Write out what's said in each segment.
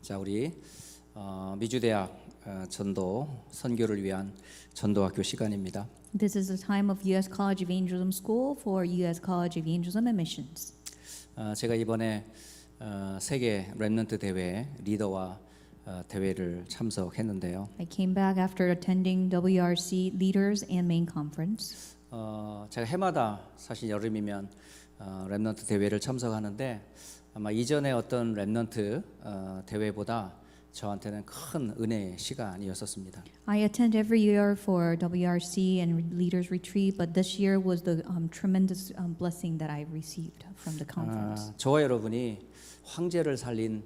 자, 우리 미주대학 전도 선교를 위한 전도학교 시간입니다. This is a time of U.S. College Evangelism School for U.S. College Evangelism and Missions. 제가 이번에 세계 렘넌트 대회 리더와 대회를 참석했는데요. I came back after attending WRC Leaders and Main Conference. 제가 해마다 사실 여름이면 렘넌트 대회를 참석하는데 아마 이전에 어떤 렘넌트 대회보다 저한테는 큰 은혜의 시간이었었습니다. I attend every year for WRC and Leaders Retreat, but this year was the tremendous blessing that I received from the conference. 저와 여러분이 황제를 살릴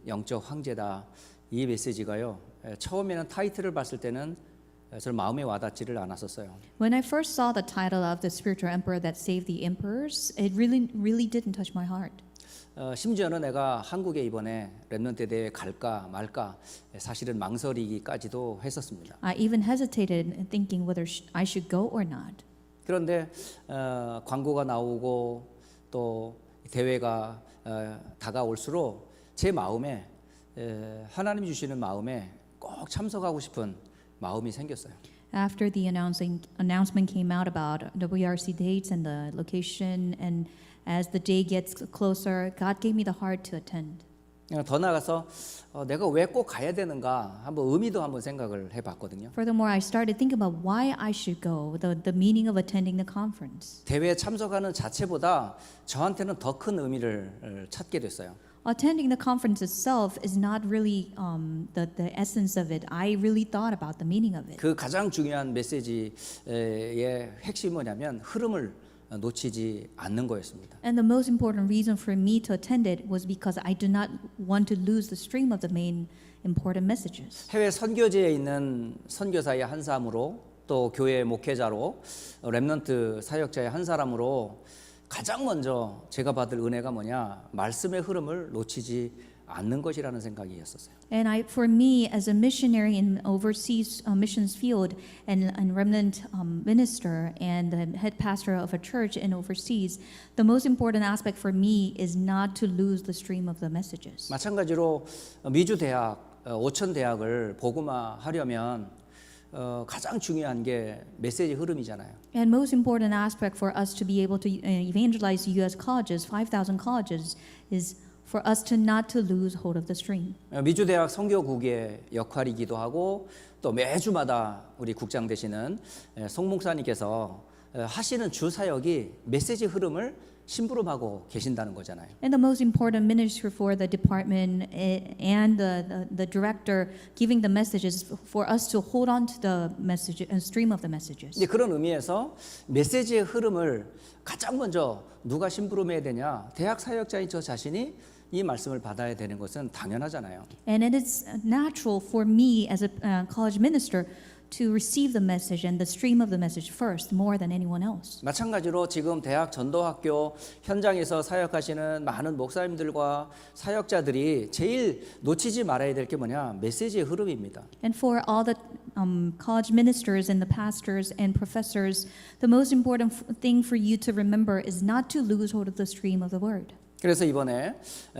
영적 황제다 이 메시지가요. 처음에는 타이틀을 봤을 때는 저 마음에 와닿지를 않았었어요. When I first saw the title of the spiritual emperor that saved the emperors, it really didn't touch my heart. 심지어는 내가 한국에 이번에 렘넌트 대회 갈까 말까 사실은 망설이기까지도 했었습니다. I even hesitated thinking whether I should go or not. 그런데 광고가 나오고 또 대회가 다가올수록 제 마음에 하나님 주시는 마음에 꼭 참석하고 싶은 마음이 생겼어요. After the announcement came out about WRC dates and the location, and as the day gets closer, God gave me the heart to attend. 더 나아가서 내가 왜 꼭 가야 되는가 한번 의미도 한번 생각을 해봤거든요. Furthermore, I started thinking about why I should go, the meaning of attending the conference. 대회에 참석하는 자체보다 저한테는 더 큰 의미를 찾게 됐어요. Attending the conference itself is not really the essence of it. I really thought about the meaning of it. 그 가장 중요한 메시지의 핵심이 뭐냐면 흐름을 놓치지 않는 거였습니다. And the most important reason for me to attend it was because I do not want to lose the stream of the main important messages. 해외 선교지에 있는 선교사의 한 사람으로 또 교회 목회자로 렘넌트 사역자의 한 사람으로 가장 먼저 제가 받을 은혜가 뭐냐? 말씀의 흐름을 놓치지 않는 것이라는 생각이었어요. And for me, as a missionary in overseas missions field and remnant minister and the head pastor of a church in overseas, the most important aspect for me is not to lose the stream of the messages. 마찬가지로 미주 대학, 오천 대학을 복음화하려면 가장 중요한 게 메시지 흐름이잖아요. And most important aspect for us to be able to evangelize U.S. colleges, 5,000 colleges, is for us to not to lose hold of the stream. 미주 대학 선교국의 역할이기도 하고 또 매주마다 우리 국장 되시는 송 목사님께서 하시는 주 사역이 메시지 흐름을 심부름하고 계신다는 거잖아요. And the most important ministry for the department and the director giving the messages for us to hold on to the message and stream of the messages. 이제 그런 의미에서 메시지의 흐름을 가장 먼저 누가 심부름해야 되냐? 대학 사역자인 저 자신이 이 말씀을 받아야 되는 것은 당연하잖아요. And it is natural for me as a college minister to receive the message and the stream of the message first, more than anyone else. 마찬가지로 지금 대학 전도학교 현장에서 사역하시는 많은 목사님들과 사역자들이 제일 놓치지 말아야 될 게 뭐냐? 메시지의 흐름입니다. And for all the college ministers and the pastors and professors, the most important thing for you to remember is not to lose hold of the stream of the word. 그래서 이번에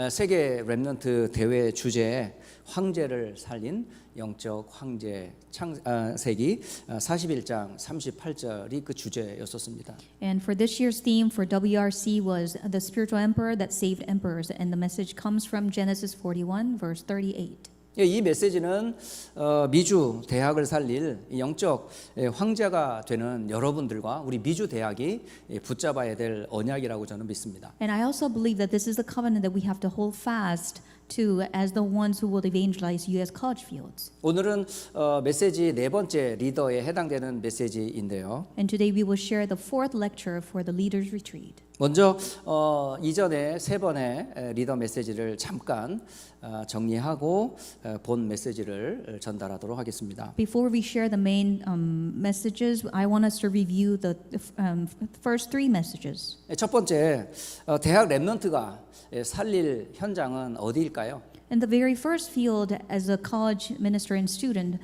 세계 렘넌트 대회 주제에 황제를 살린 영적 황제 창세기 41장 38절이 그 주제였었습니다. And for this year's theme for WRC was the spiritual emperor that saved emperors, and the message comes from Genesis 41 verse 38. 이 메시지는 미주 대학을 살릴 영적 황제가 되는 여러분들과 우리 미주 대학이 붙잡아야 될 언약이라고 저는 믿습니다. And I also believe that this is the covenant that we have to hold fast to as the ones who will evangelize U.S. college fields. 오늘은 메시지 네 번째 리더에 해당되는 메시지인데요. And today we will share the fourth lecture for the Leaders Retreat. 먼저 이전에 세 번의 리더 메시지를 잠깐 정리하고 본 메시지를 전달하도록 하겠습니다. Before we share the main messages, I want us to review the first three messages. 첫 번째, 대학 렘넌트가 살릴 현장은 어디일까요? In the very first field, as a college minister and student,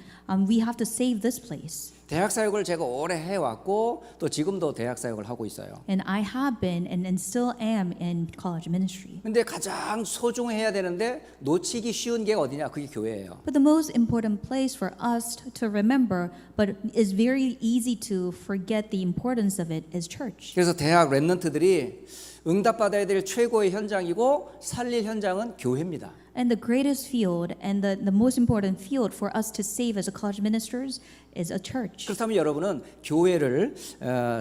we have to save this place. 대학 사역을 제가 오래 해왔고 또 지금도 대학 사역을 하고 있어요. And I have been and still am in college ministry. 근데 가장 소중해야 되는데 놓치기 쉬운 게 어디냐? 그게 교회예요. But the most important place for us to remember, but is very easy to forget the importance of it, is church. 그래서 대학 랩런트들이 응답받아야 될 최고의 현장이고 살릴 현장은 교회입니다. And the greatest field and the most important field for us to save as a college ministers is a church. 그렇다면 여러분은 교회를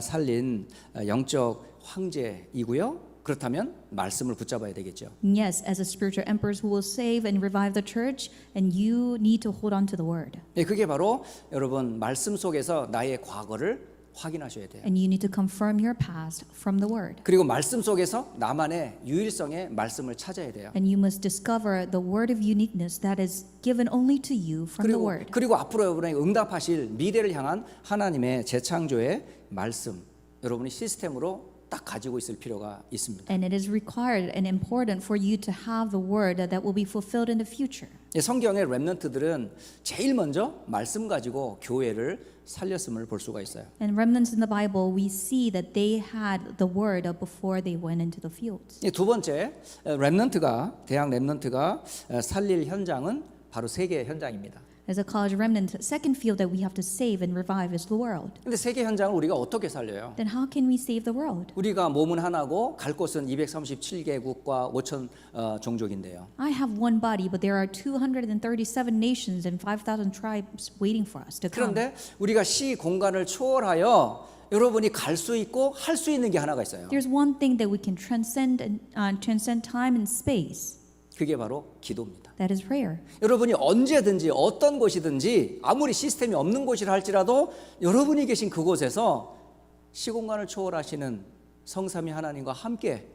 살린 영적 황제이고요. 그렇다면 말씀을 붙잡아야 되겠죠. Yes, as a spiritual emperors who will save and revive the church, and you need to hold on to the word. 네, 그게 바로 여러분 말씀 속에서 나의 과거를 확인하셔야 돼요. And you need to confirm your past from the word. 그리고 말씀 속에서 나만의 유일성의 말씀을 찾아야 돼요. And you must discover the word of uniqueness that is given only to you from the word. 그리고 앞으로 여러분의 응답하실 미래를 향한 하나님의 재창조의 말씀, 여러분이 시스템으로 딱 가지고 있을 필요가 있습니다. And it is required and important for you to have the word that will be fulfilled in the future. 성경의 렘넌트들은 제일 먼저 말씀 가지고 교회를 살렸음을 볼 수가 있어요. And remnants in the Bible, we see that they had the word before they went into the fields. 두 번째, 렘넌트가 대학 렘넌트가 살릴 현장은 바로 세계 현장입니다. As a college remnant, second field that we have to save and revive is the world. 근데 세계 현장을 우리가 어떻게 살려요? Then how can we save the world? 우리가 몸은 하나고 갈 곳은 237개국과 5천 종족인데요. I have one body, but there are 237 nations and 5,000 tribes waiting for us to come. 그런데 우리가 시 공간을 초월하여 여러분이 갈 수 있고 할 수 있는 게 하나가 있어요. There's one thing that we can transcend time and space. 그게 바로 기도입니다. That is prayer. 여러분이 언제든지 어떤 곳이든지 아무리 시스템이 없는 곳이라 할지라도 여러분이 계신 그곳에서 시공간을 초월하시는 성삼위 하나님과 함께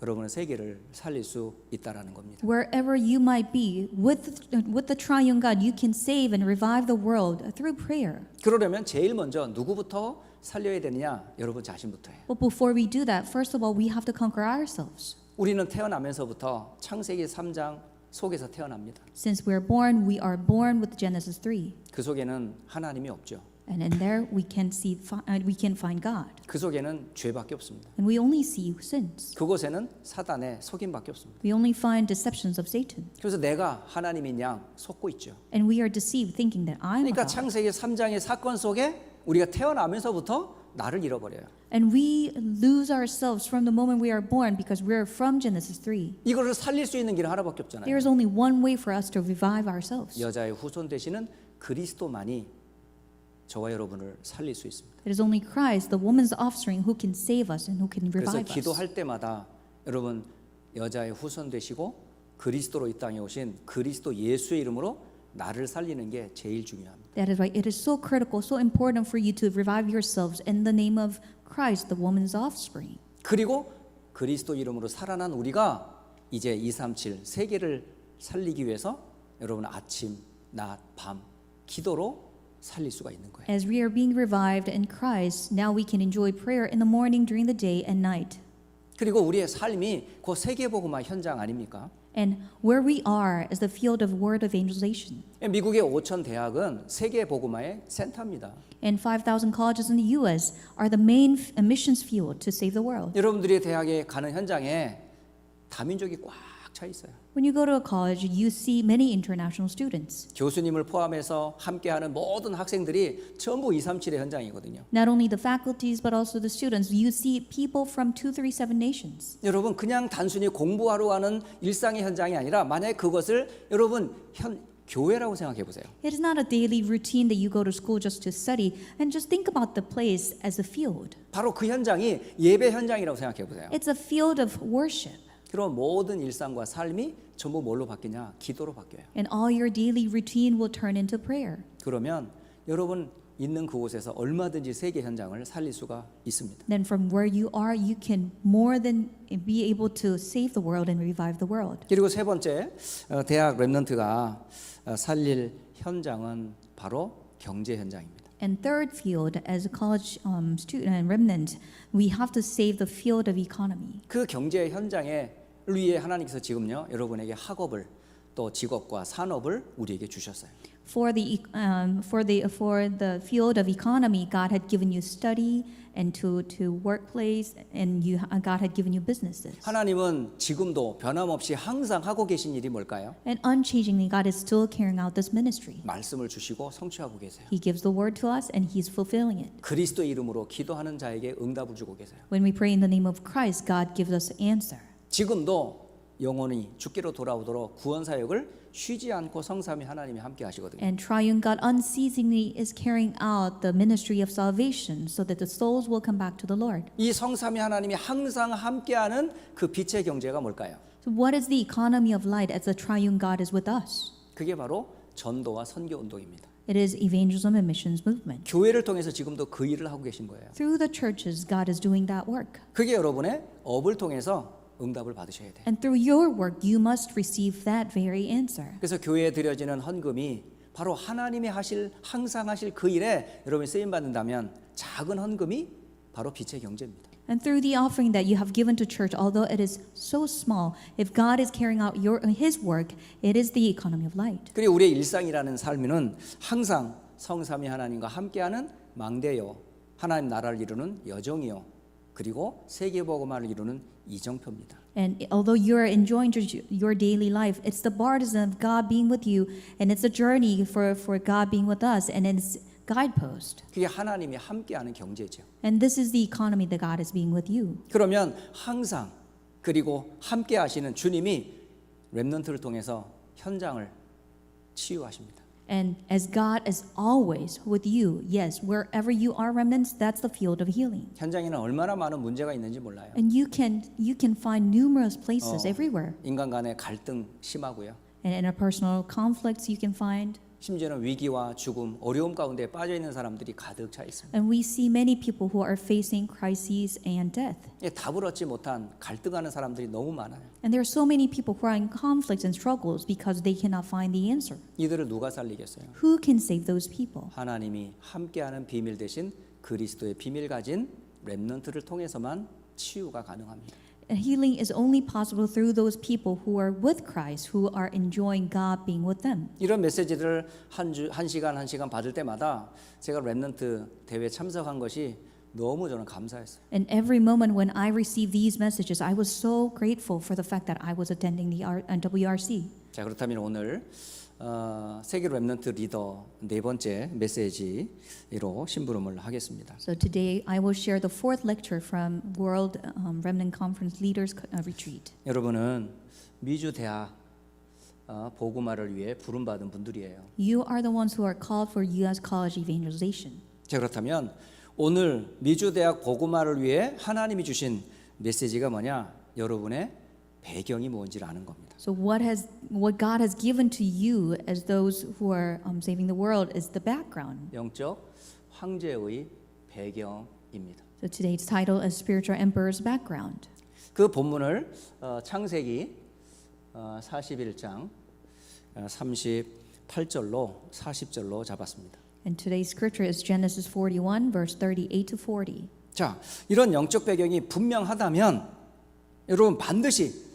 여러분의 세계를 살릴 수 있다라는 겁니다. Wherever you might be, with the triune God, you can save and revive the world through prayer. 그러려면 제일 먼저 누구부터 살려야 되느냐? 여러분 자신부터예요. But before we do that, first of all, we have to conquer ourselves. 우리는 태어나면서부터 창세기 3장 속에서 태어납니다. Since we're born, we are born with Genesis 3. 그 속에는 하나님이 없죠. And in there we can find God. 그 속에는 죄밖에 없습니다. And we only see sins. 그곳에는 사단의 속임밖에 없습니다. We only find deceptions of Satan. 그래서 내가 하나님인 양 속고 있죠. And we are deceived thinking that I'm 그러니까 God. 창세기 3장의 사건 속에 우리가 태어나면서부터 나를 잃어버려요. And we lose ourselves from the moment we are born because we're from Genesis 3. 이거를 살릴 수 있는 길은 하나밖에 없잖아요. There is only one way for us to revive ourselves. 여자의 후손 되시는 그리스도만이 저와 여러분을 살릴 수 있습니다. It is only Christ, the woman's offspring, who can save us and who can 그래서 revive us. 기도할 때마다 여러분 여자의 후손 되시고 그리스도로 이 땅에 오신 그리스도 예수의 이름으로 나를 살리는 게 제일 중요합니다. That is right. It is so critical, so important for you to revive yourselves in the name of Christ, the woman's offspring. 그리고 그리스도 이름으로 살아난 우리가 이제 237 세계를 살리기 위해서 여러분 아침, 낮, 밤 기도로 살릴 수가 있는 거예요. As we are being revived in Christ, now we can enjoy prayer in the morning, during the day, and night. 그리고 우리의 삶이 그 세계복음화 현장 아닙니까? And where we are is the field of word evangelization. 미국의 5천 대학은 세계복음화의 센터입니다. And 5,000 colleges in the U.S. are the main missions field to save the world. 여러분들이 대학에 가는 현장에 다민족이 꽉 차 있어요. When you go to a college, you see many international students. 교수님을 포함해서 함께하는 모든 학생들이 전부 237의 현장이거든요. Not only the faculties, but also the students. You see people from 237 nations. 여러분 그냥 단순히 공부하러 가는 일상의 현장이 아니라 만약에 그것을 여러분 교회라고 생각해 보세요. It is not a daily routine that you go to school just to study, and just think about the place as a field. 바로 그 현장이 예배 현장이라고 생각해 보세요. It's a field of worship. 그럼 모든 일상과 삶이 전부 뭘로 바뀌냐? 기도로 바뀌어요. And all your daily routine will turn into prayer. 그러면 여러분 있는 그곳에서 얼마든지 세계 현장을 살릴 수가 있습니다. Then from where you are, you can more than be able to save the world and revive the world. 그리고 세 번째 대학 랩런트가 살릴 현장은 바로 경제 현장입니다. And third field, as a college student and remnant, we have to save the field of economy. 그 경제 현장에 위해 하나님께서 지금요 여러분에게 학업을 또 직업과 산업을 우리에게 주셨어요. For the field of economy, God had given you study and to workplace, and God had given you businesses. 하나님은 지금도 변함없이 항상 하고 계신 일이 뭘까요? And unchangingly, God is still carrying out this ministry. 말씀을 주시고 성취하고 계세요. He gives the word to us, and He's fulfilling it. 그리스도 이름으로 기도하는 자에게 응답을 주고 계세요. When we pray in the name of Christ, God gives us answer. 지금도 영혼이 죽기로 돌아오도록 구원 사역을 쉬지 않고 성삼위 하나님이 함께 하시거든요. And triune God unceasingly is carrying out the ministry of salvation so that the souls will come back to the Lord. 이 성삼위 하나님이 항상 함께하는 그 빛의 경제가 뭘까요? So what is the economy of light as the triune God is with us? 그게 바로 전도와 선교 운동입니다. It is evangelism and missions movement. 교회를 통해서 지금도 그 일을 하고 계신 거예요. Through the churches, God is doing that work. 그게 여러분의 업을 통해서 응답을 받으셔야 돼요. And through your work, you must receive that very answer. 그래서 교회에 드려지는 헌금이 바로 하나님이 항상 하실 그 일에 여러분이 쓰임 받는다면 작은 헌금이 바로 빛의 경제입니다. And through the offering that you have given to church, although it is so small, if God is carrying out His work, it is the economy of light. 그리고 우리의 일상이라는 삶은 항상 성삼위 하나님과 함께하는 망대요, 하나님 나라를 이루는 여정이요, 그리고 세계복음화를 이루는 이정표입니다. And although you are enjoying your daily life, it's the partisan of God being with you, and it's a journey for God being with us, and it's guidepost. 그게 하나님이 함께하는 경제죠. And this is the economy that God is being with you. 그러면 항상 그리고 함께하시는 주님이 렘넌트를 통해서 현장을 치유하십니다. And as God is always with you, yes, wherever you are, remnants, that's the field of healing. 현장에는 얼마나 많은 문제가 있는지 몰라요. And you can find numerous places everywhere. 인간 간의 갈등 심하고요. And interpersonal conflicts you can find. 심지어는 위기와 죽음, 어려움 가운데 빠져 있는 사람들이 가득 차 있습니다. And we see many people who are facing crises and death. 답을 얻지 못한 갈등하는 사람들이 너무 많아요. And there are so many people who are in conflicts and struggles because they cannot find the answer. 이들을 누가 살리겠어요? Who can save those people? 하나님이 함께하는 비밀 대신 그리스도의 비밀 가진 렘넌트를 통해서만 치유가 가능합니다. And healing is only possible through those people who are with Christ, who are enjoying God being with them. 이런 메시지를 한 시간 받을 때마다 제가 렘넌트 대회에 참석한 것이 너무 저는 감사했어요. And every moment when I received these messages, I was so grateful for the fact that I was attending the WRC. 자, 그렇다면 오늘 세계 렘넌트 리더 네 번째 메시지로 심부름을 하겠습니다. So today I will share the fourth lecture from World Remnant Conference Leaders Retreat. 여러분은 미주 대학 복음화를 위해 부름받은 분들이에요. You are the ones who are called for U.S. college evangelization. 자, 그렇다면 오늘 미주 대학 복음화를 위해 하나님이 주신 메시지가 뭐냐? 여러분의 배경이 뭔지를 아는 겁니다. So what God has given to you as those who are saving the world is the background. 영적 황제의 배경입니다. So today's title is Spiritual Emperor's Background. 그 본문을 창세기 41장 38절로 40절로 잡았습니다. And today's scripture is Genesis 41 verse 38 to 40. 자, 이런 영적 배경이 분명하다면 여러분 반드시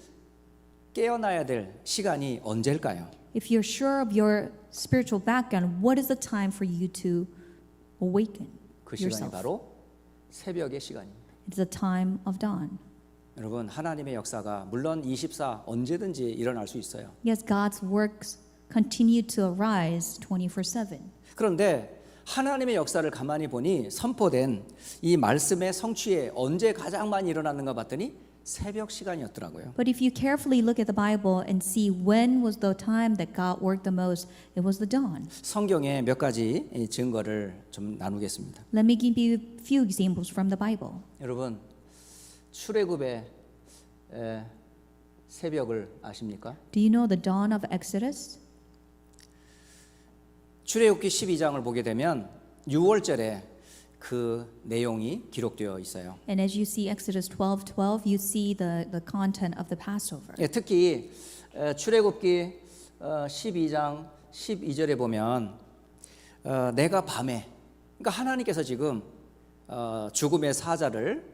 깨어나야 될 시간이 언제일까요? If you're sure of your spiritual background, what is the time for you to awaken 그 시간이 yourself? 바로 새벽의 시간입니다. It's the time of dawn. 여러분 하나님의 역사가 물론 24 언제든지 일어날 수 있어요. Yes, God's works continue to arise 24/7. 그런데 하나님의 역사를 가만히 보니 선포된 이 말씀의 성취에 언제 가장 많이 일어났는가 봤더니 새벽 시간이었더라고요. But if you carefully look at the Bible and see when was the time that God worked the most, it was the dawn. 성경에 몇 가지 증거를 좀 나누겠습니다. Let me give you a few examples from the Bible. 여러분 출애굽의 새벽을 아십니까? Do you know the dawn of Exodus? 출애굽기 12장을 보게 되면 6월절에 그 내용이 기록되어 있어요. And as you see Exodus 12:12, you see the content of the Passover. 예, 특히 출애굽기 12장 12절에 보면 내가 밤에 그러니까 하나님께서 지금 죽음의 사자를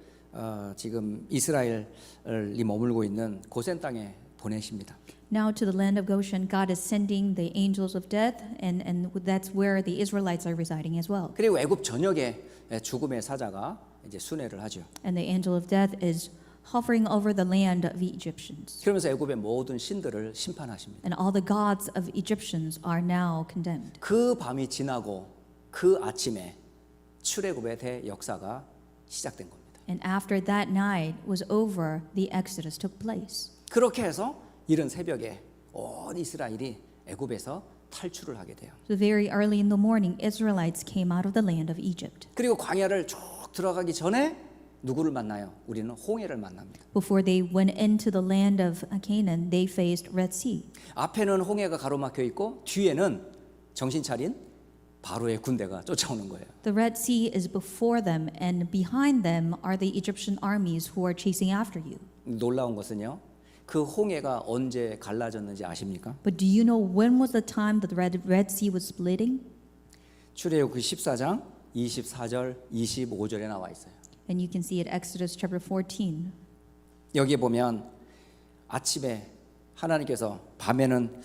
지금 이스라엘이 머물고 있는 고센 땅에 보내십니다. Now to the land of Goshen, God is sending the angels of death, and that's where the Israelites are residing as well. 그리고 애굽 전역에 죽음의 사자가 이제 순회를 하죠. And the angel of death is hovering over the land of the Egyptians. 그러면서 애굽의 모든 신들을 심판하십니다. And all the gods of Egyptians are now condemned. 그 밤이 지나고 그 아침에 출애굽의 대역사가 시작된 겁니다. And after that night was over, the Exodus took place. 그렇게 해서 이른 새벽에 온 이스라엘이 애굽에서 탈출을 하게 돼요. So very early in the morning, Israelites came out of the land of Egypt. 그리고 광야를 쭉 들어가기 전에 누구를 만나요? 우리는 홍해를 만납니다. Before they went into the land of Canaan, they faced Red Sea. 앞에는 홍해가 가로막혀 있고 뒤에는 정신 차린 바로의 군대가 쫓아오는 거예요. The Red Sea is before them, and behind them are the Egyptian armies who are chasing after you. 놀라운 것은요. 그 홍해가 언제 갈라졌는지 아십니까? But do you know when was the time that the Red Sea was splitting? 출애굽기 14장 24절 25절에 나와 있어요. And you can see it Exodus chapter 14. 여기 보면 아침에 하나님께서 밤에는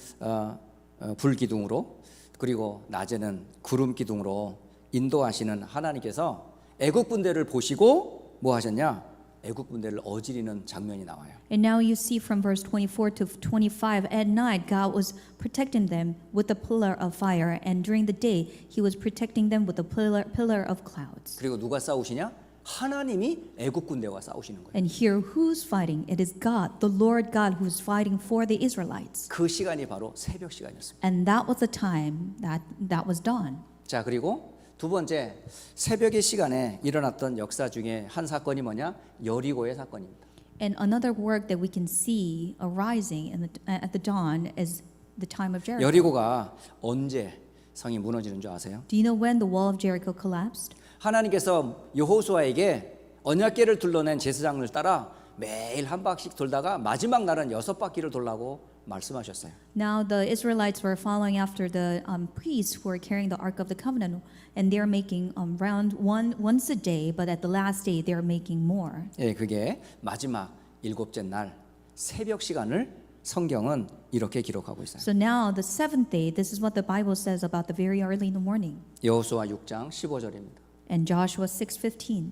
불기둥으로 그리고 낮에는 구름 기둥으로 인도하시는 하나님께서 애국 군대를 보시고 뭐 하셨냐? 애국 군대를 어지르는 장면이 나와요. And now you see from verse 24 to 25, at night God was protecting them with a pillar of fire, and during the day He was protecting them with a pillar of clouds. 그리고 누가 싸우시냐? 하나님이 애국 군대와 싸우시는 거예요. And here, who's fighting? It is God, the Lord God, who's fighting for the Israelites. 그 시간이 바로 새벽 시간이었습니다. And that was the time that was dawn. 자, 그리고 두 번째 새벽의 시간에 일어났던 역사 중에 한 사건이 뭐냐? 여리고의 사건입니다. And another work that we can see arising at the dawn is the time of Jericho. 여리고가 언제 성이 무너지는 줄 아세요? Do you know when the wall of Jericho collapsed? 하나님께서 여호수아에게 언약궤를 둘러낸 제사장을 따라 매일 한 바퀴씩 돌다가 마지막 날은 6바퀴를 돌라고 말씀하셨어요. Now the Israelites were following after the priests who were carrying the Ark of the Covenant, and they are making round once a day, but at the last day they are making more. 예, 그게 마지막 7째 날 새벽 시간을 성경은 이렇게 기록하고 있어요. So now the seventh day, this is what the Bible says about the very early in the morning. 여호수아 6장 15절입니다. And Joshua 6:15.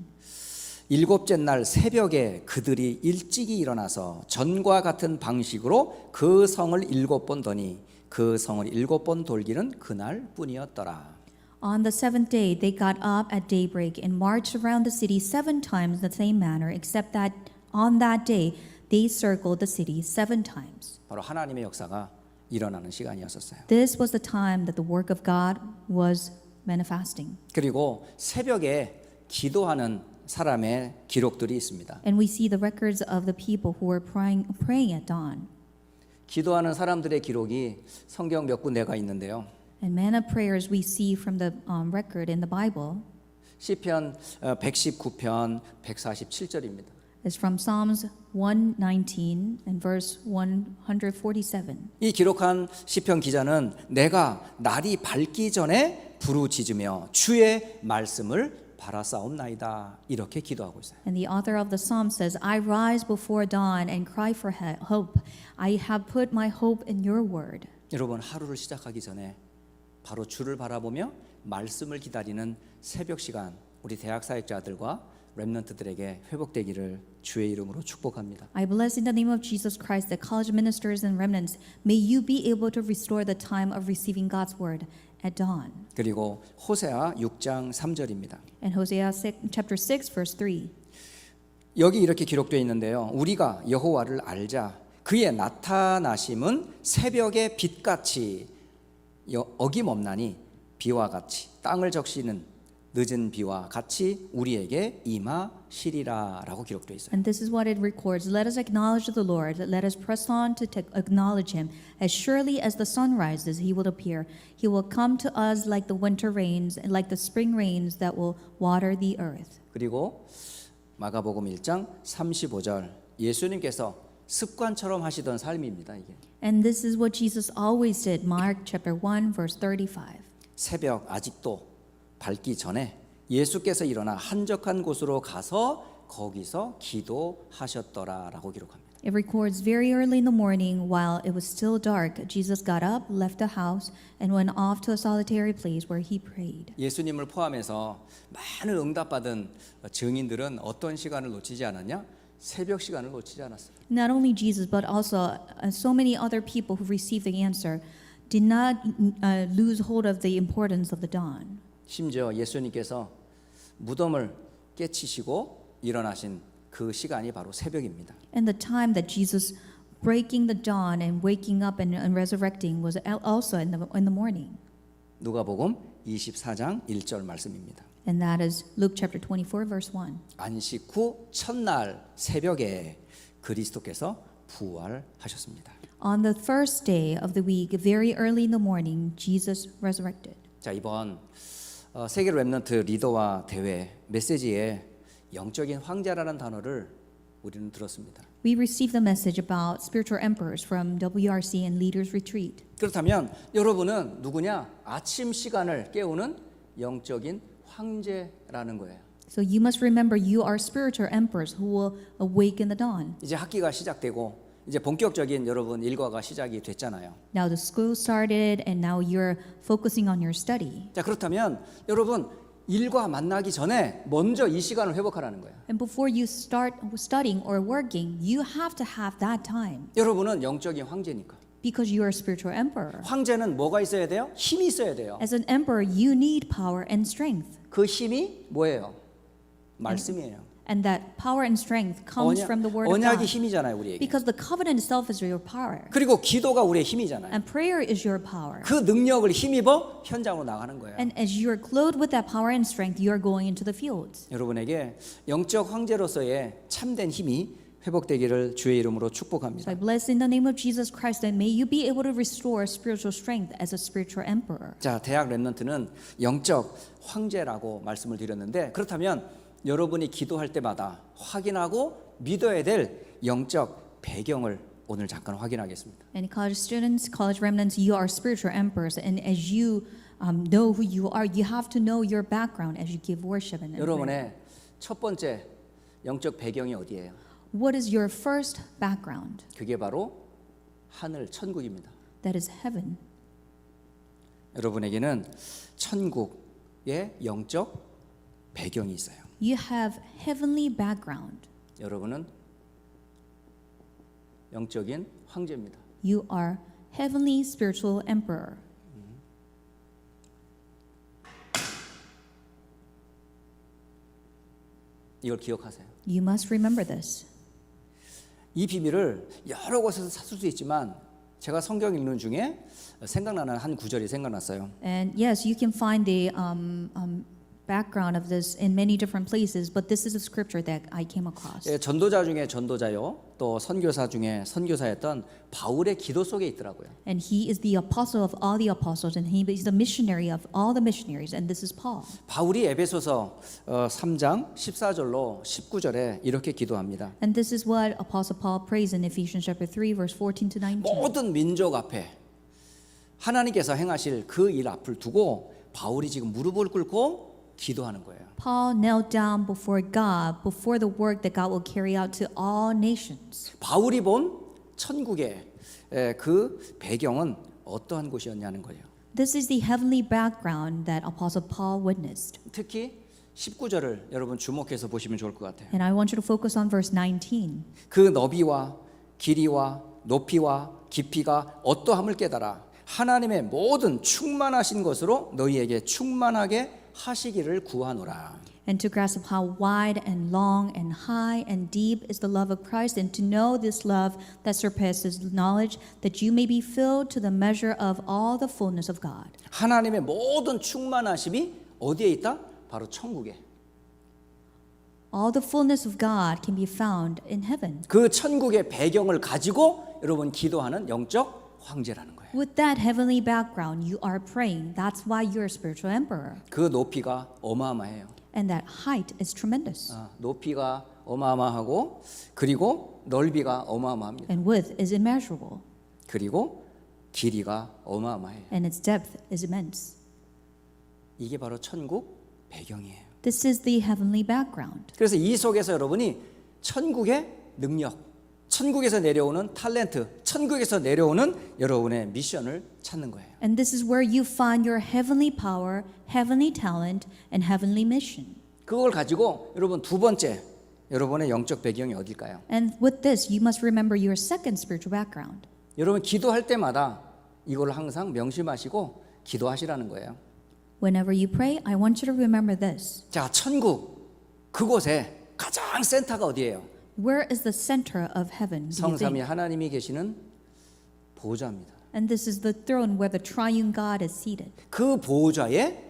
7째 날 새벽에 그들이 일찍이 일어나서 전과 같은 방식으로 그 성을 7번 더니 그 성을 7번 돌기는 그날 뿐이었더라. On the seventh day, they got up at daybreak and marched around the city 7 times in the same manner, except that on that day they circled the city 7 times. 바로 하나님의 역사가 일어나는 시간이었었어요. This was the time that the work of God was manifesting. 그리고 새벽에 기도하는 사람의 기록들이 있습니다. And we see the records of the people who were praying at dawn. 기도하는 사람들의 기록이 성경 몇 군데가 있는데요. And manna prayers we see from the record in the Bible 시편 119편 147절입니다. is from Psalms 119 and verse 147. 이 기록한 시편 기자는 내가 날이 밝기 전에 부르짖으며 주의 말씀을 바라싸움나이다 이렇게 기도하고 있어요. And the author of the psalm says, I rise before dawn and cry for hope. I have put my hope in your word. 여러분 하루를 시작하기 전에 바로 주를 바라보며 말씀을 기다리는 새벽 시간 우리 대학 사역자들과 렘넌트들에게 회복되기를 주의 이름으로 축복합니다. I bless in the name of Jesus Christ the college ministers and remnants. May you be able to restore the time of receiving God's word at dawn. 그리고 호세아 6장 3절입니다. And Hosea chapter 6 verse 3. 여기 이렇게 기록되어 있는데요. 우리가 여호와를 알자 그의 나타나심은 새벽의 빛같이 어김없나니 비와 같이 땅을 적시는 늦은 비와 같이 우리에게 임하시리라라고 기록되어 있어요. And this is what it records. Let us acknowledge the Lord. Let us press on to acknowledge him. As surely as the sun rises, he will appear. He will come to us like the winter rains and like the spring rains that will water the earth. 그리고 마가복음 1장 35절 예수님께서 습관처럼 하시던 삶입니다. 이게 And this is what Jesus always did. Mark chapter 1 verse 35. 새벽 아직도 밝기 전에 예수께서 일어나 한적한 곳으로 가서 거기서 기도하셨더라라고 기록합니다. It records very early in the morning, while it was still dark, Jesus got up, left the house, and went off to a solitary place where he prayed. 예수님을 포함해서 많은 응답받은 증인들은 어떤 시간을 놓치지 않았냐? 새벽 시간을 놓치지 않았어요. Not only Jesus, but also so many other people who received the answer did not lose hold of the importance of the dawn. 심지어 예수님께서 무덤을 깨치시고 일어나신 그 시간이 바로 새벽입니다. And the time that Jesus breaking the dawn and waking up and resurrecting was also in the morning. 누가복음 24장 1절 말씀입니다. And that is Luke chapter 24 verse 1. 안식 후 첫날 새벽에 그리스도께서 부활하셨습니다. On the first day of the week, very early in the morning, Jesus resurrected. 자, 이번 세계 렘넌트 리더와 대회 메시지에 영적인 황제라는 단어를 우리는 들었습니다. We received the message about spiritual emperors from WRC and Leaders Retreat. 그렇다면 여러분은 누구냐? 아침 시간을 깨우는 영적인 황제라는 거예요. So you must remember you are spiritual emperors who will awaken the dawn. 이제 학기가 시작되고 이제 본격적인 여러분 일과가 시작이 됐잖아요. Now the school started and now you're focusing on your study. 자, 그렇다면 여러분 일과 만나기 전에 먼저 이 시간을 회복하라는 거예요. And before you start studying or working, you have to have that time 여러분은 영적인 황제니까. because you are a spiritual emperor. 황제는 뭐가 있어야 돼요? 힘이 있어야 돼요. As an emperor, you need power and strength. 그 힘이 뭐예요? 말씀이에요. And that power and strength comes from the word of 언약이 God. 힘이잖아요, 우리에게. Because the covenant itself is your power. 그리고 기도가 우리의 힘이잖아요. And prayer is your power. 그 능력을 힘입어 현장으로 나가는 거예요. And as you are clothed with that power and strength, you are going into the fields. 여러분에게 영적 황제로서의 참된 힘이 회복되기를 주의 이름으로 So 축복합니다. I bless in the name of Jesus Christ that may you be able to restore spiritual strength as a spiritual emperor. 자, 대학 렘넌트는 영적 황제라고 말씀을 드렸는데 그렇다면 여러분이 기도할 때마다 확인하고 믿어야 될 영적 배경을 오늘 잠깐 확인하겠습니다. And college students, college remnants, you are spiritual emperors. And as you know who you are, you have to know your background as you give worship and prayer. 여러분의 첫 번째 영적 배경이 어디예요? What is your first background? 그게 바로 하늘 천국입니다. That is heaven. 여러분에게는 천국의 영적 배경이 있어요. You have heavenly background. 여러분은 영적인 황제입니다. You are heavenly spiritual emperor. 이걸 기억하세요. You must remember this. 이 비밀을 여러 곳에서 찾을 수 있지만 제가 성경 읽는 중에 생각나는 한 구절이 생각났어요. And yes, you can find the background of this in many different places, but this is a scripture that I came across. 예, 전도자 중에 전도자요, 또 선교사 중에 선교사였던 바울의 기도 속에 있더라고요. And he is the apostle of all the apostles, and he is the missionary of all the missionaries, and this is Paul. 바울이 에베소서 3장 14절로 19절에 이렇게 기도합니다. And this is what Apostle Paul prays in Ephesians chapter 3, verse 14 to 19. 모든 민족 앞에 하나님께서 행하실 그 일 앞을 두고 바울이 지금 무릎을 꿇고 기도하는 거예요. Paul knelt down before God, before the work that God will carry out to all nations. 바울이 본 천국의 그 배경은 어떠한 곳이었냐는 거예요. This is the heavenly background that Apostle Paul witnessed. 특히 19절을 여러분 주목해서 보시면 좋을 것 같아요. And I want you to focus on verse 19. 그 너비와 길이와 높이와 깊이가 어떠함을 깨달아 하나님의 모든 충만하신 것으로 너희에게 충만하게 하시기를 구하노라. And to grasp how wide and long and high and deep is the love of Christ, and to know this love that surpasses knowledge, that you may be filled to the measure of all the fullness of God. 하나님의 모든 충만하심이 어디에 있다? 바로 천국에. All the fullness of God can be found in heaven. 그 천국의 배경을 가지고 여러분 기도하는 영적 황제라는 거예요. With that heavenly background, you are praying. That's why you're a spiritual emperor. 그 높이가 어마어마해요. And that height is tremendous. 높이가 어마어마하고 그리고 넓이가 어마어마합니다. And width is immeasurable. 그리고 길이가 어마어마해요. And its depth is immense. 이게 바로 천국 배경이에요. This is the heavenly background. 그래서 이 속에서 여러분이 천국의 능력, 천국에서 내려오는 탤런트, 천국에서 내려오는 여러분의 미션을 찾는 거예요. And this is where you find your heavenly power, heavenly talent, and heavenly mission. 그걸 가지고 여러분 두 번째 여러분의 영적 배경이 어딜까요? And with this, you must remember your second spiritual background. 여러분 기도할 때마다 이걸 항상 명심하시고 기도하시라는 거예요. Whenever you pray, I want you to remember this. 자, 천국 그곳에 가장 센터가 어디예요? Where is the center of heaven? Do you 성삼위 think? 하나님이 계시는 보좌입니다. And this is the throne where the triune God is seated. 그 보좌의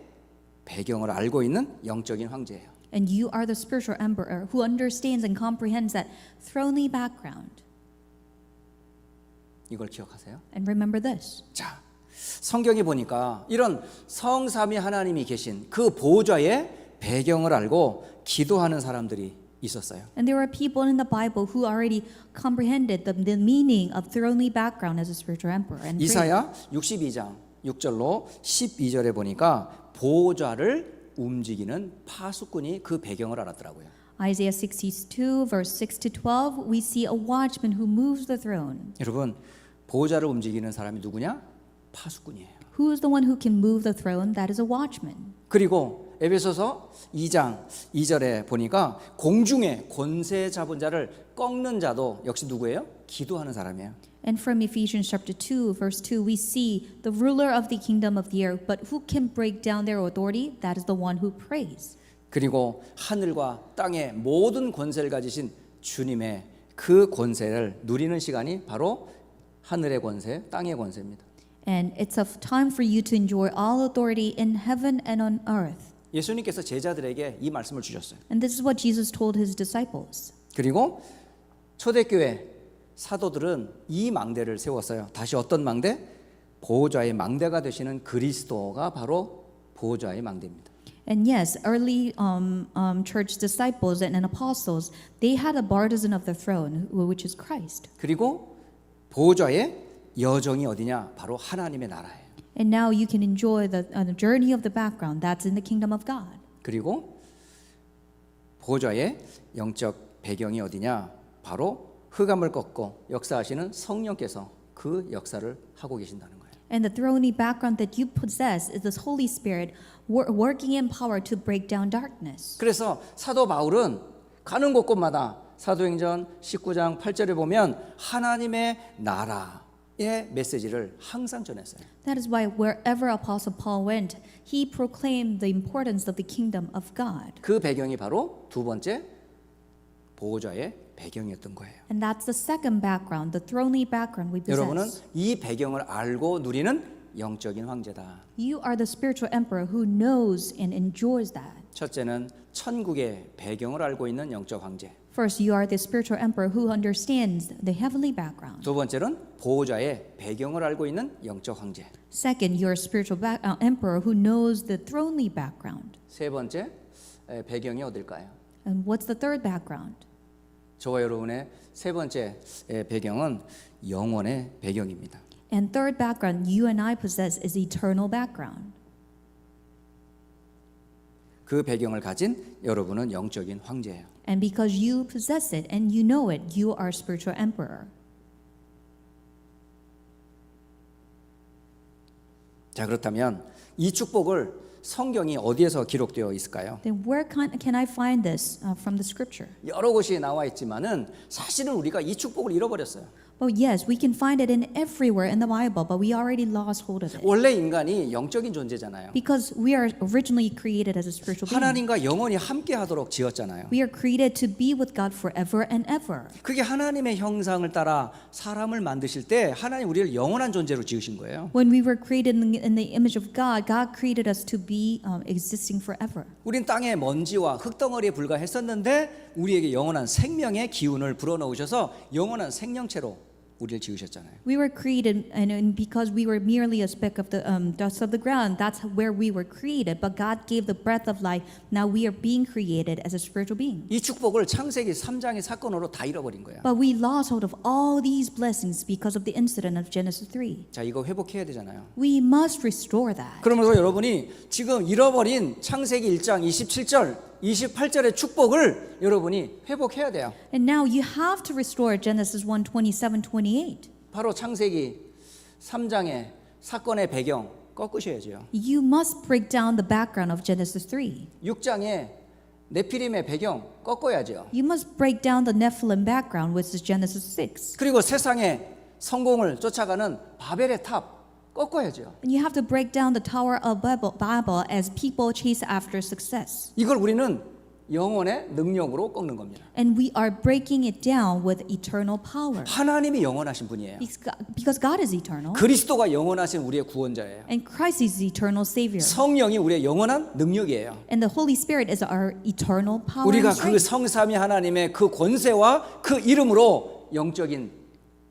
배경을 알고 있는 영적인 황제예요. And you are the spiritual emperor who understands and comprehends that thronely background. 이걸 기억하세요. And remember this. 자, 성경에 보니까 이런 성삼위 하나님이 계신 그 보좌의 배경을 알고 기도하는 사람들이 있었어요. And there are people in the Bible who already comprehended the meaning of thronely background as a spiritual emperor. And prayed. 이사야 62장 6절로 12절에 보니까 보좌를 움직이는 파수꾼이 그 배경을 알았더라고요. Isaiah 62, verse 6 to 12, we see a watchman who moves the throne. 여러분, 보좌를 움직이는 사람이 누구냐? 파수꾼이에요. Who is the one who can move the throne? That is a watchman. 그리고 에베소서 2장 2절에 보니까 공중에 권세 잡은 자를 꺾는 자도 역시 누구예요? 기도하는 사람이에요. And from Ephesians chapter 2, verse 2, we see the ruler of the kingdom of the air, but who can break down their authority? That is the one who prays. 그리고 하늘과 땅의 모든 권세를 가지신 주님의 그 권세를 누리는 시간이 바로 하늘의 권세, 땅의 권세입니다. And it's a time for you to enjoy all authority in heaven and on earth. 예수님께서 제자들에게 이 말씀을 주셨어요. And this is what Jesus told his disciples. 그리고 초대교회 사도들은 이 망대를 세웠어요. 다시 어떤 망대? 보호자의 망대가 되시는 그리스도가 바로 보호자의 망대입니다. And yes, early church disciples and apostles, they had a partisan of the throne, which is Christ. 그리고 보호자의 여정이 어디냐? 바로 하나님의 나라예요. And now you can enjoy the journey of the background. That's in the kingdom of God. 그리고 보호자의 영적 배경이 어디냐? 바로 흑암을 꺾고 역사하시는 성령께서 그 역사를 하고 계신다는 거예요. And the throny background that you possess is the Holy Spirit working in power to break down darkness. 그래서 사도 바울은 가는 곳곳마다 사도행전 19장 8절에 보면 하나님의 나라의 메시지를 항상 전했어요. That is why wherever Apostle Paul went, he proclaimed the importance of the kingdom of God. 그 배경이 바로 두 번째 보호자의 배경이었던 거예요. And that's the second background, the throny background we 여러분은 possess. 이 배경을 알고 누리는 영적인 황제다. You are the spiritual emperor who knows and enjoys that. 첫째는 천국의 배경을 알고 있는 영적 황제. First, you are the spiritual emperor who understands the heavenly background. 두 번째는 보호자의 배경을 알고 있는 영적 황제. Second, you're a spiritual emperor who knows the thronely background. 세 번째 배경이 어딜까요? And what's the third background? 저와 여러분의 세 번째 배경은 영원의 배경입니다. And third background you and I possess is eternal background. 그 배경을 가진 여러분은 영적인 황제예요. And because you possess it and you know it, you are spiritual emperor. 자, 그렇다면 이 축복을 성경이 어디에서 기록되어 있을까요? Then where can I find this from the scripture? 여러 곳이 나와 있지만은 사실은 우리가 이 축복을 잃어버렸어요. Well, yes, we can find it in everywhere in the Bible, but we already lost hold of it. 원래 인간이 영적인 존재잖아요. Because we are originally created as a spiritual being. 하나님과 영원히 함께하도록 지었잖아요. We are created to be with God forever and ever. 그게 하나님의 형상을 따라 사람을 만드실 때 하나님 우리를 영원한 존재로 지으신 거예요. When we were created in the image of God, God created us to be existing forever. 우린 땅의 먼지와 흙덩어리에 불과했었는데 우리에게 영원한 생명의 기운을 불어넣으셔서 영원한 생명체로 우리를 지으셨잖아요. We were created, and because we were merely a speck of the dust of the ground, that's where we were created. But God gave the breath of life. Now we are being created as a spiritual being. 이 축복을 창세기 3장의 사건으로 다 잃어버린 거예요. But we lost hold of all these blessings because of the incident of Genesis 3. 자, 이거 회복해야 되잖아요. We must restore that. 그러면서 여러분이 지금 잃어버린 창세기 1장 27절 28절의 축복을 여러분이 회복해야 돼요. And now you have to restore Genesis 1:27, 28. 바로 창세기 3장의 사건의 배경 꺾으셔야죠. You must break down the background of Genesis 3. 6장의 네피림의 배경 꺾어야죠. You must break down the Nephilim background, which is Genesis 6. 그리고 세상의 성공을 쫓아가는 바벨의 탑 꺾어야죠. And you have to break down the Tower of Babel as people chase after success. 이걸 우리는 영원의 능력으로 꺾는 겁니다. And we are breaking it down with eternal power. 하나님이 영원하신 분이에요. Because God is eternal. 그리스도가 영원하신 우리의 구원자예요. And Christ is the eternal Savior. 성령이 우리의 영원한 능력이에요. And the Holy Spirit is our eternal power. 우리가 and 그 strength. 성삼위 하나님의 그 권세와 그 이름으로 영적인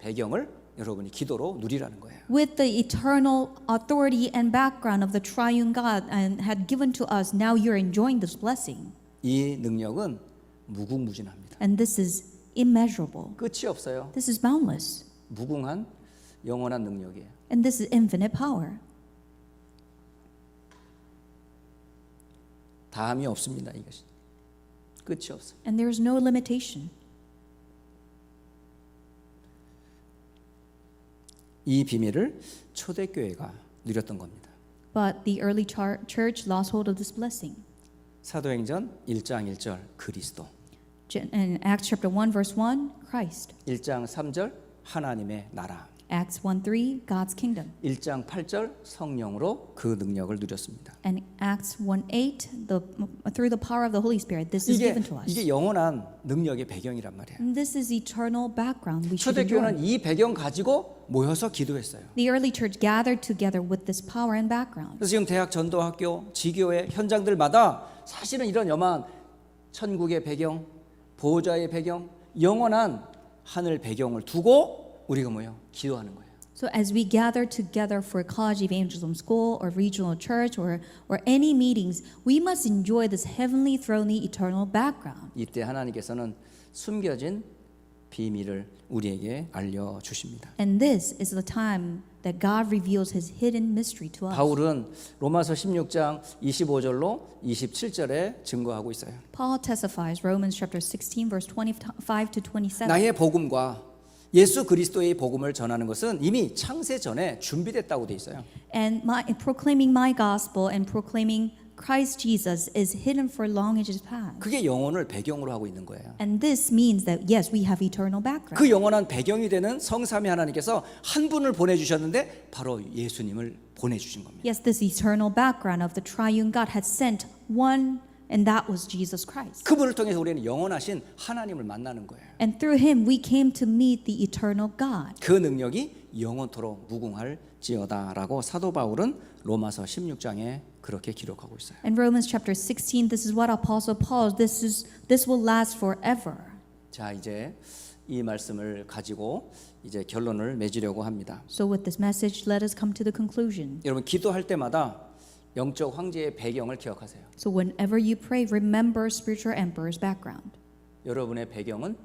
배경을 여러분이 기도로 누리라는 거예요. With the eternal authority and background of the triune God and had given to us, now you're enjoying this blessing. 이 능력은 무궁무진합니다. And this is immeasurable. 끝이 없어요. This is boundless. 무궁한 영원한 능력이에요. And this is infinite power. 다함이 없습니다. 이것이 끝이 없어요. And there is no limitation. 이 비밀을 초대교회가 누렸던 겁니다. But the early church lost hold of this blessing. 사도행전 1장 1절 그리스도, In Acts chapter 1 verse 1, Christ. 1장 3절 하나님의 나라, Acts 1:3, God's kingdom. 1장 8절 성령으로 그 능력을 누렸습니다. And Acts 1:8, through the power of the Holy Spirit, this is given to us. 이게 영원한 능력의 배경이란 말이에요. And this is eternal background we should enjoy. 초대교회는 이 배경 가지고 모여서 기도했어요. The early church gathered together with this power and background. 그래서 지금 대학 전도학교, 지교회 현장들마다 사실은 이런 영한 천국의 배경, 보호자의 배경, 영원한 하늘 배경을 두고 우리가 뭐예요? 기도하는 거예요. So as we gather together for college evangelism school or regional church or any meetings, we must enjoy this heavenly, throne-y, eternal background. 이때 하나님께서는 숨겨진 비밀을 우리에게 알려 주십니다. And this is the time that God reveals His hidden mystery to us. 바울은 로마서 16장 25절로 27절에 증거하고 있어요. Paul testifies, Romans chapter 16, verse 25 to 27. 나의 복음과 예수 그리스도의 복음을 전하는 것은 이미 창세 전에 준비됐다고 돼 있어요. And proclaiming my gospel and proclaiming Christ Jesus is hidden for long ages past. 그게 영혼을 배경으로 하고 있는 거예요. And this means that yes, we have eternal background. 그 영원한 배경이 되는 성삼위 하나님께서 한 분을 보내주셨는데 바로 예수님을 보내주신 겁니다. Yes, this eternal background of the triune God had sent one, and that was Jesus Christ. 그분을 통해서 우리는 영원하신 하나님을 만나는 거예요. And through him we came to meet the eternal God. 그 능력이 영원토록 무궁할지어다라고 사도 바울은 로마서 16장에 그렇게 기록하고 있어요. In Romans chapter 16, this is what Apostle Paul, this will last forever. 자, 이제 이 말씀을 가지고 이제 결론을 맺으려고 합니다. So with this message, let us come to the conclusion. 여러분 기도할 때마다 영적 황제의 배경을 기억하세요. So whenever you pray, remember spiritual emperor's background. 여러분의 배경은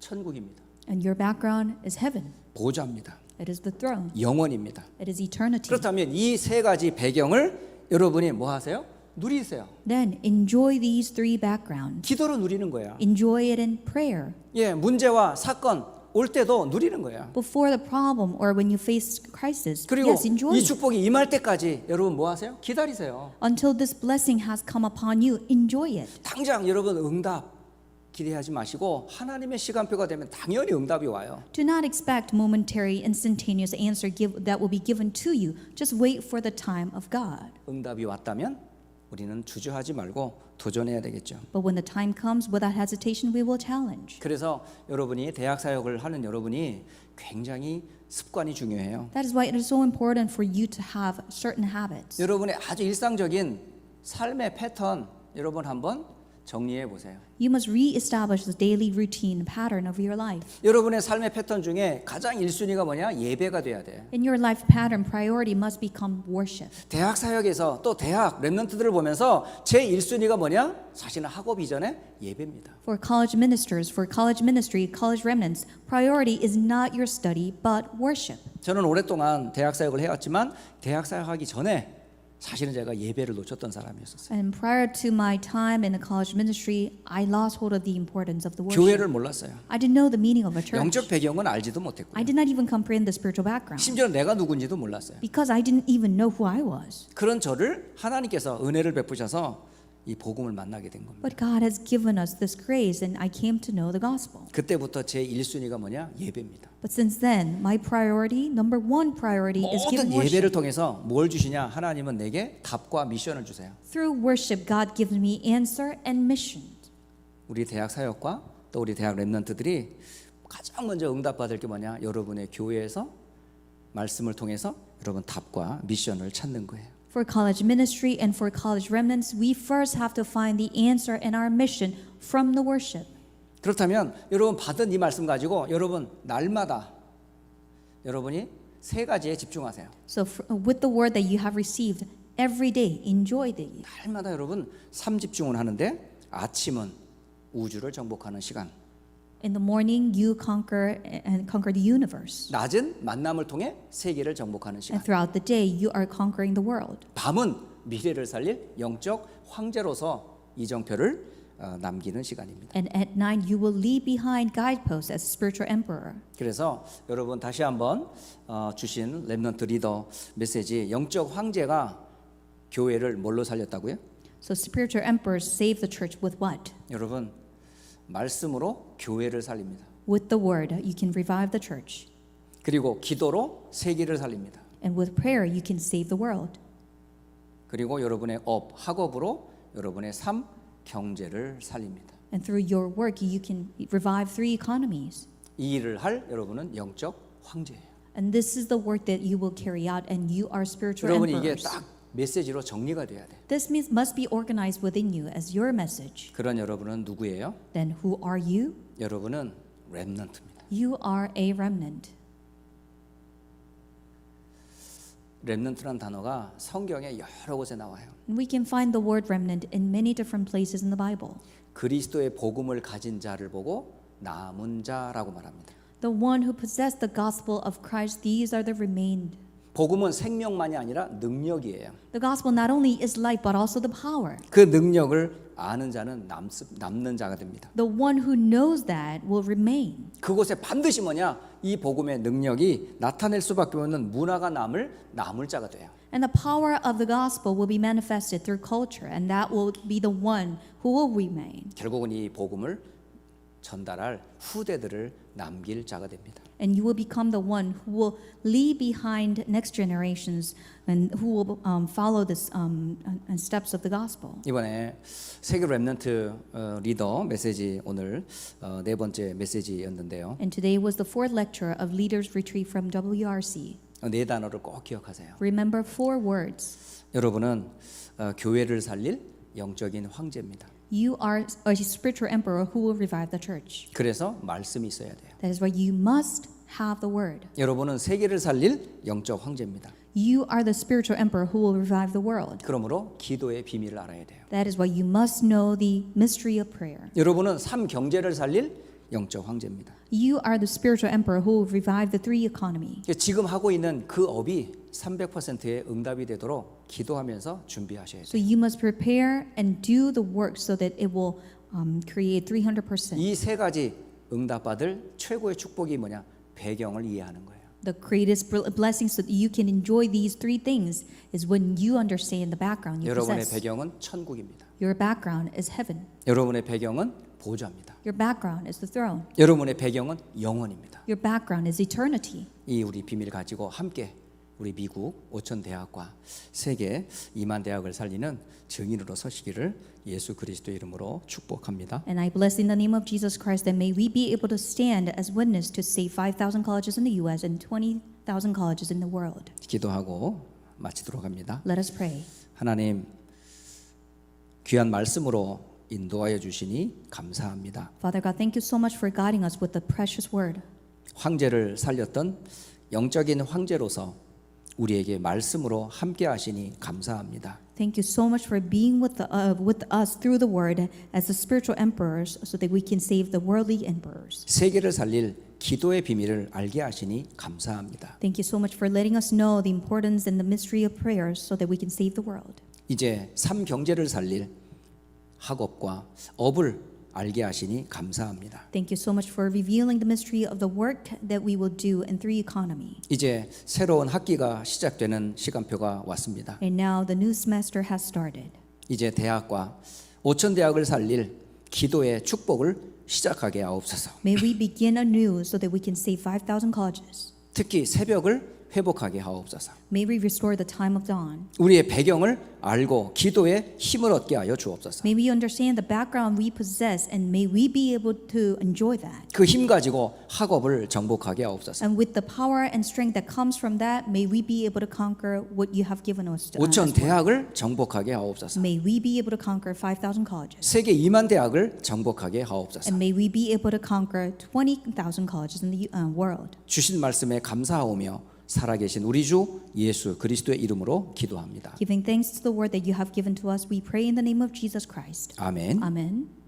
천국입니다. And your background is heaven. 보좌입니다. It is the throne. 영원입니다. It is eternity. 그렇다면 이 세 가지 배경을 여러분이 뭐 하세요? 누리세요. Then enjoy these three backgrounds. 기도로 누리는 거예요. Enjoy it in prayer. 예, 문제와 사건 올 때도 누리는 거예요. Before the problem or when you face crisis. 그리고 Yes, enjoy 이 it. 축복이 임할 때까지 여러분 뭐 하세요? 기다리세요. Until this blessing has come upon you, enjoy it. 당장 여러분 응답 기대하지 마시고 하나님의 시간표가 되면 당연히 응답이 와요. Do not expect momentary, instantaneous answer that will be given to you. Just wait for the time of God. 응답이 왔다면 우리는 주저하지 말고 도전해야 되겠죠. But when the time comes, without hesitation, we will challenge. 그래서 여러분이 대학 사역을 하는 여러분이 굉장히 습관이 중요해요. That is why it is so important for you to have certain habits. 여러분의 아주 일상적인 삶의 패턴 여러분 한번 정리해 보세요. You must re-establish the daily routine pattern of your life. 여러분의 삶의 패턴 중에 가장 1순위가 뭐냐? 예배가 돼야 돼. In your life pattern, priority must become worship. 대학 사역에서 또 대학 랩런트들을 보면서 제 1순위가 뭐냐? 사실은 학업 이전에 예배입니다. For college ministers, for college ministry, college remnants, priority is not your study but worship. 저는 오랫동안 대학 사역을 해왔지만 대학 사역하기 전에 사실은 제가 예배를 놓쳤던 사람이었었어요. And prior to my time in the college ministry, I lost hold of the importance of the 교회를 worship. 몰랐어요. I didn't know the meaning of a church. 영적 배경은 알지도 못했고 I did not even comprehend the spiritual background 심지어 내가 누군지도 몰랐어요. because I didn't even know who I was. 그런 저를 하나님께서 은혜를 베푸셔서 이 복음을 만나게 된 겁니다. But God has given us this grace, and I came to know the gospel. 그때부터 제 1순위가 뭐냐? 예배입니다. But since then, my priority, number one priority, is 모든 giving 예배를 worship. 통해서 뭘 주시냐? 하나님은 내게 답과 미션을 주세요. Through worship, God gives me answer and mission. 우리 대학 사역과 또 우리 대학 랩런트들이 가장 먼저 응답받을 게 뭐냐? 여러분의 교회에서 말씀을 통해서 여러분 답과 미션을 찾는 거예요. For college ministry and for college remnants, we first have to find the answer and our mission from the worship. 그렇다면 여러분 받은 이 말씀 가지고 여러분 날마다 여러분이 세 가지에 집중하세요. So with the word that you have received every day, enjoy these. 날마다 여러분 3집중을 하는데 아침은 우주를 정복하는 시간, In the morning, you conquer the universe. 낮은 만남을 통해 세계를 정복하는 시간, And throughout the day, you are conquering the world. 밤은 미래를 살릴 영적 황제로서 이정표를 남기는 시간입니다. And at night, you will leave behind guideposts as spiritual emperor. 그래서 여러분 다시 한번 주신 랩넌트 리더 메시지, 영적 황제가 교회를 뭘로 살렸다고요? So spiritual emperors save the church with what? 여러분 말씀으로 교회를 살립니다. With the word, you can revive the church. 그리고 기도로 세계를 살립니다. And with prayer, you can save the world. 그리고 여러분의 학업으로 여러분의 삶, 경제를 살립니다. And through your work, you can revive three economies. 이 일을 할 여러분은 영적 황제예요. And this is the work that you will carry out, and you are spiritual 여러분 이게 emperors. 딱 메시지로 정리가 돼야 돼. This must be organized within you as your message. 그런 여러분은 누구예요? Then who are you? 여러분은 렘넌트입니다. You are a remnant. 렘넌트란 단어가 성경에 여러 곳에 나와요. And we can find the word remnant in many different places in the Bible. 그리스도의 복음을 가진 자를 보고 남은 자라고 말합니다. The one who possessed the gospel of Christ, these are the remained. 복음은 생명만이 아니라 능력이에요. The gospel not only is life but also the power. 그 능력을 아는 자는 남는 자가 됩니다. The one who knows that will remain. 그곳에 반드시 뭐냐? 이 복음의 능력이 나타낼 수밖에 없는 문화가 남을 자가 돼요. And the power of the gospel will be manifested through culture, and that will be the one who will remain. 결국은 이 복음을 전달할 후대들을 남길 자가 됩니다. And you will become the one who will leave behind next generations and who will follow this steps of the gospel. 이번에 세계 렘넌트 리더 메시지 오늘 네 번째 메시지였는데요. And today was the fourth lecture of Leaders Retreat from WRC. 네 단어를 꼭 기억하세요. Remember four words. 여러분은 교회를 살릴 영적인 황제입니다. You are a spiritual emperor who will revive the church. 그래서 말씀이 있어야 돼요. That is why you must have the word. 여러분은 세계를 살릴 영적 황제입니다. You are the spiritual emperor who will revive the world. 그러므로 기도의 비밀을 알아야 돼요. That is why you must know the mystery of prayer. 여러분은 삶 경제를 살릴 영적 황제입니다. You are the spiritual emperor who will revive the three economy. 지금 하고 있는 그 업이 300%의 응답이 되도록 기도하면서 준비하셔야 So 돼요. you must prepare and do the work so that it will create 300%. 이 세 가지 응답받을 최고의 축복이 뭐냐? 배경을 이해하는 거예요. The greatest blessing so that you can enjoy these three things is when you understand the background you 여러분의 possess. 배경은 천국입니다. Your background is heaven. 여러분의 배경은 보좌입니다. Your background is the throne. 여러분의 배경은 영원입니다. Your background is eternity. 이 우리 비밀을 가지고 함께 우리 미국 5천 대학과 세계 2만 대학을 살리는 증인으로 서시기를 예수 그리스도 이름으로 축복합니다. And I bless in the name of Jesus Christ that may we be able to stand as witness to save 5,000 colleges in the U.S. and 20,000 colleges in the world. 기도하고 마치도록 합니다. Let us pray. 하나님 귀한 말씀으로 인도하여 주시니 감사합니다. Father God, thank you so much for guiding us with the precious word. 황제를 살렸던 영적인 황제로서 우리에게 말씀으로 함께 하시니 감사합니다. Thank you so much for being with us through the word as the spiritual emperors so that we can save the worldly emperors. 세계를 살릴 기도의 비밀을 알게 하시니 감사합니다. Thank you so much for letting us know the importance and the mystery of prayers so that we can save the world. 이제 삼경제를 살릴 학업과 업을 알게 하시니 감사합니다. Thank you so much for revealing the mystery of the work that we will do in three economy. 이제 새로운 학기가 시작되는 시간표가 왔습니다. And now the new semester has started. 이제 대학과 오천 대학을 살릴 기도의 축복을 시작하게 하옵소서. May we begin anew so that we can save 5,000 colleges. 특히 새벽을 회복하게 하옵소서. May we restore the time of dawn. 우리의 배경을 알고 기도에 힘을 얻게 하여 주옵소서. May we understand the background we possess and may we be able to enjoy that. 그 힘 가지고 학업을 정복하게 하옵소서. And with the power and strength that comes from that, may we be able to conquer what you have given us. 오천 대학을 정복하게 하옵소서. May we be able to conquer 5,000 colleges. 세계 2만 대학을 정복하게 하옵소서. And may we be able to conquer 20,000 colleges in the world. 주신 말씀에 감사하오며 살아계신 우리 주 예수 그리스도의 이름으로 기도합니다. Giving thanks to the word that you have given to us, we pray in the name of Jesus Christ. 아멘. Amen.